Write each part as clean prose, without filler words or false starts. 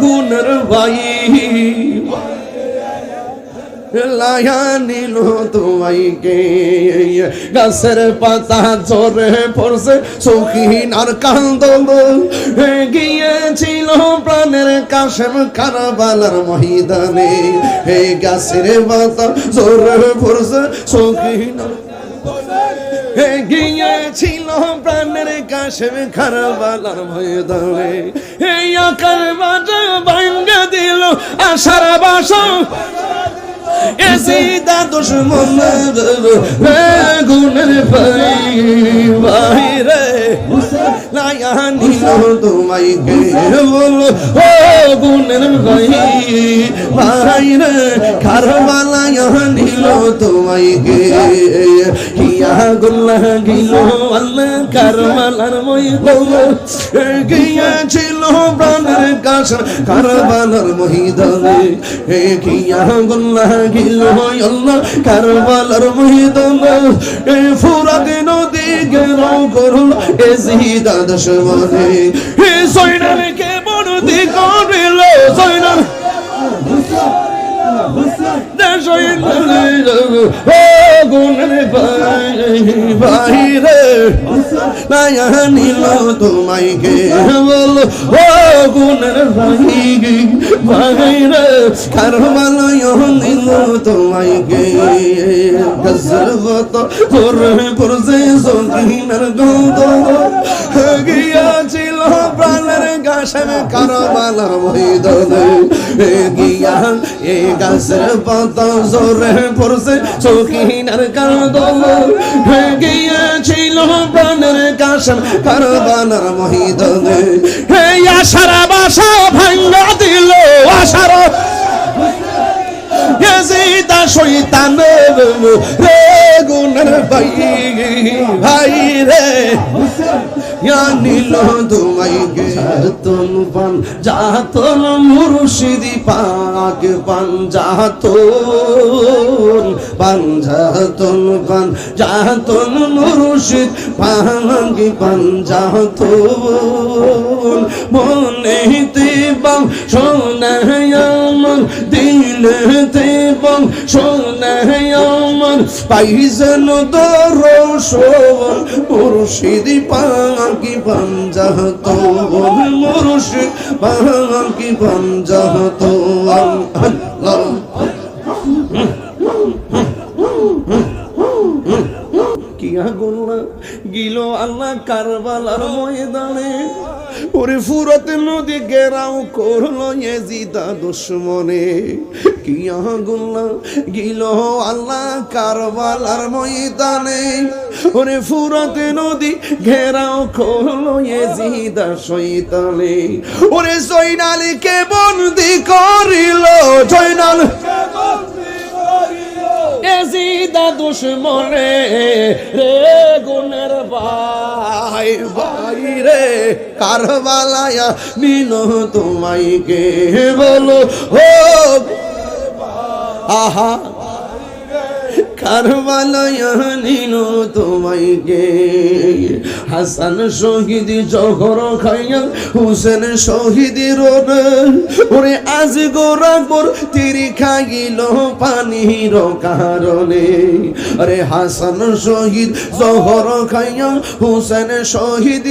গুণের ভাই লায়া নিল তোমাইকে গাছের পাতা ঝরে পড়ছে সখিন আর কান্দন গিয়েছিল প্রাণের কাশেম কারবালার ময়দানে হে গাছের পাতা ঝরে পড়ছে সখিন গিয়েছিল প্রাণের কাশেম কারবালার ময়দানে এই আকার বাজা ভাঙ্গা দিল আশার বাসা এসিদা দুশ্মন গুণের ভাই রে লায়া নিল তোমাইকে বলো ও গুণের ভাই রে কারবালায়া নিল তোমাইকে কিয়া গুল্লা গিল আল্লাহ কারবালার ময়দানে গিয়েছিল প্রাণের কাছে কারবালার ময়দানে হে কিয়া গুল্লা গিল আল্লাহ কারবালার ময়দানে এ ফুরাত নদী ঘেরাও করল এজিদা দুশমনে হে সৈন্যকে বন্দি করিল সৈন্য ভাই রে লায়া নিল তোমাইকে বল ও গুণের ভাই রে কারবালায় নিল তোমাইকে গজরবত করে পড়ছে সখিনের গন্ধ গিয়াছিল প্রাণের গাছের কারবালার ময়দানে গিয়া এ গাছের পাতা জোরে পড়ছে সখিনের কান্দন গিয়েছিল প্রাণের গাছের কারবালার ময়দানে হে আশার বাসা ভাঙ্গা দিল আশার এজিদা শয়তান রে গুণের ভাই রে নিল তোমাইকে জাতন পান জাতন মুর্শিদি পাক পান জাতন পান জাতন পান জাতন মুর্শিদ পাক পান জাতন মনেতে বাং সোনায় আমার দিলেতে বাং সোনায় আমার পাইজন দরশন মুর্শিদি পাকি পাঞ্জাহত মুর্শিদ পাকি পাঞ্জাহত আল্লাহ কিয়া গুল্লা গিল আল্লাহ কারবালার ময়দানে ওরে ফুরাত নদী ঘেরাও করলো এজিদা দুশমনে কিয়া গুল্লা গিল আল্লাহ কারবালার ময়দানে ওরে ফুরাত নদী ঘেরাও করলো এজিদা শয়তানে ওরে জয়নালকে বন্দি করিল জয়নাল এজিদা দুশমনে রে গুণের ভাই ভাই রে কারবালায়া নিল তোমাইকে বলো ও আহা কারবালায়া নিল তোমাইকে হাসান শহীদ জহর খাইয়া হুসেন শহীদ ওরে আজ গোরাকবর তিরি খাইল পানির কারণে আরে হাসান শহীদ জহর খাইয়া হুসেন শহীদ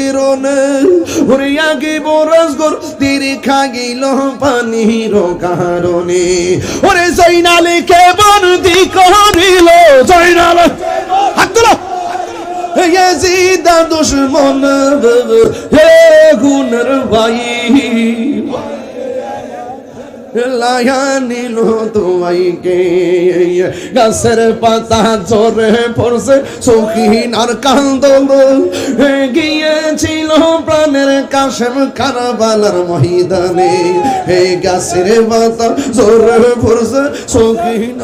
ওরে আগে বরাজগর তিরি খাইল পানির কারণে ওরে জয়নালকে বন্দি করিল জয়নাল হাত তোলো এজিদা দুশমন হে গুণের ভাই লায়া নিল তোমাইকে গাছের পাতা ঝরে পড়ছে সখিন আর কান্দন গিয়েছিল প্রাণের কাশেম কারবালার ময়দানে হে গাছের পাতা ঝরে পড়ছে সখিন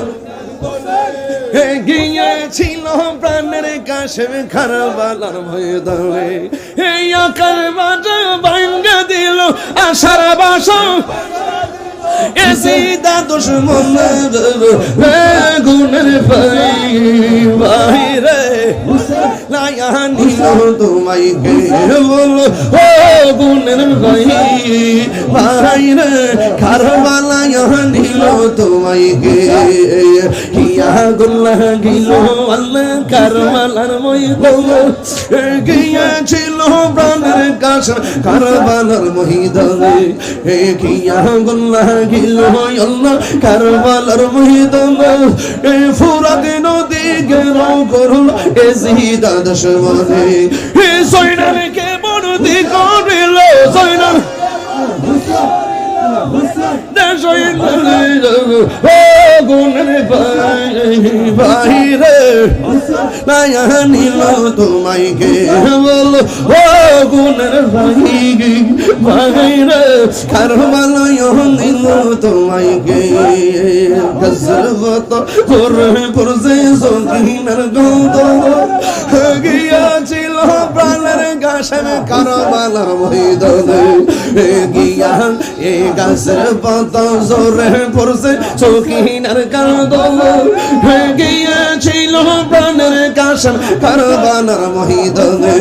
গিয়েছিল প্রাণের কাশেম কারবালার ময়দানে এই আকার বাজা ভাঙ্গা দিল আশার বাসা এসিদা দুশ্মন গুণের ভাই রে লায়া নিল তোমায় কে বলো ও গুণের ভাই রে কারবালায়া নিল তোমায় কে কিয়া গুল্লাহ গিল আল্লাহ কারবালার ময়দানে গিয়েছিল প্রাণের কাছে কারবালার ময়দানে কিয়া গুল্লাহ গিল আল্লাহ কারবালার ময়দানে ফুরাত নদী গেরাও করল এজিদা দুশমনে জয়নালকে বন্দি করিল জয়নাল গুণের ভাই রে লায়া নিল তোমায় কে বলো ও গুণের ভাই রে কারবালায় নিল তোমায় কে গজরবত করে পড়ছে সঙ্গীনের গৌত গিয়াছিল প্রাণের গাছে কারবালার ময়দানে গিয়া এ গাছের পাতা জোরে পড়ছে সঙ্গীনের কাঁদ গিয়েছিল প্রাণের গাছে কারবালার ময়দানে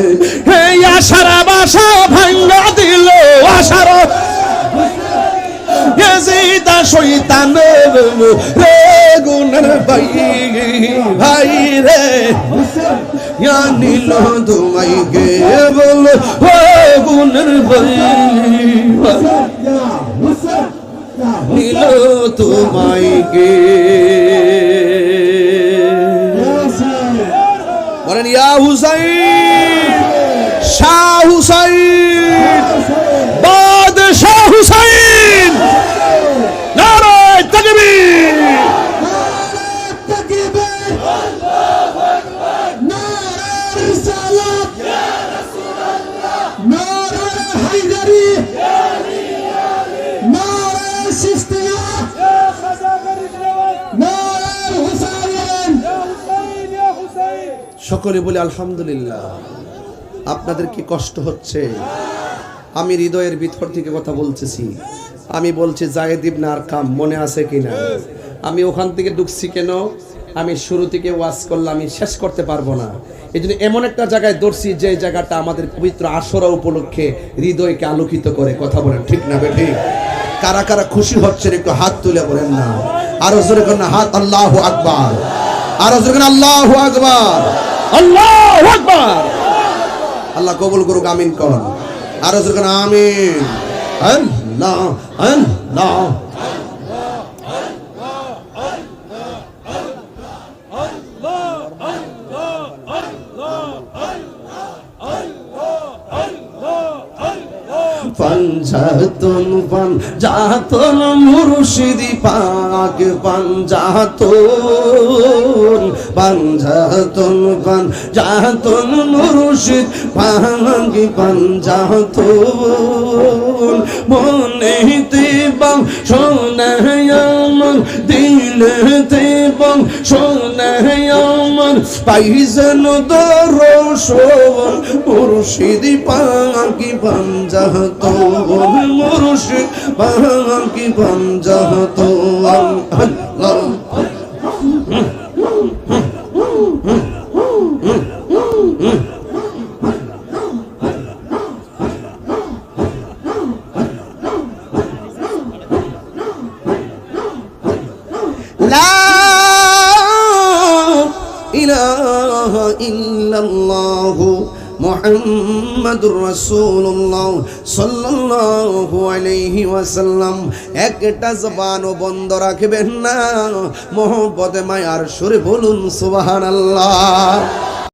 হে আশার বাসা ভাঙা দিল আশার এজিদা শয়তান রে গুণের ভাই রে নিল তোমায় কে বলো ও গুণের ভাই নিল তোমায় কে বলেন ইয়া হুসাইন শাহ হুসাইন বাদশাহ হুসাইন নারায়ে তাকবীর আল্লাহু আকবার নারায়ে রিসালাত ইয়া রাসূলুল্লাহ নারায়ে হায়দারি ইয়া আলী নারায়ে সিস্তিয়া ইয়া খাজাগরি নারায়ে হুসাইন ইয়া হুসাইন ইয়া হুসাইন সকলে বলে আলহামদুলিল্লাহ। আপনাদের কি কষ্ট হচ্ছে? আমি হৃদয়ের ভিতর থেকে কথা বলতেছি। আমি বলছি যায়েদ ইবনে আরকাম মনে আছে কিনা? আমি ওখান থেকে ঢুকছি কেন? আমি শুরু থেকে ওয়াজ করলাম, আমি শেষ করতে পারবো না। এই জন্য এমন একটা জায়গায় দর্শি যে জায়গাটা আমাদের পবিত্র আশুরা উপলক্ষে হৃদয়কে আলোকিত করে। কথা বলেন ঠিক না বেঠিক? কারা কারা খুশি হচ্ছেন একটু হাত তুলে বলেন না। আরো জোরে করেন হাত। আল্লাহু আকবার। আরো জোরে করেন আল্লাহু আকবার। আল্লাহু আকবার। আল্লাহ কবুল করুক। আমিন করুন। আরো জোরে করেন আমিন। আল্লাহ আল্লাহ পাঞ্জাতন পাঞ্জাতন মুর্শিদি পাক পাঞ্জাতন পাঞ্জাতন পাঞ্জাতন মুর্শিদ পাক পাঞ্জাতন মনেতে বাং সোনায় আমার দিলেতে বাং সোনায় আমার পাইজন দরশন মুর্শিদি পাক পাঞ্জাতন মুর্শিদ পাক পাঞ্জাতন আল্লাহ লা ইলাহা ইল্লাল্লাহু মুহাম্মাদুর রাসূলুল্লাহ সাল্লাল্লাহু আলাইহি ওয়াসাল্লাম। একটা জবানও বন্ধ রাখবেন না, মহব্বতে মায়ার সুরে বলুন সুবহানাল্লাহ।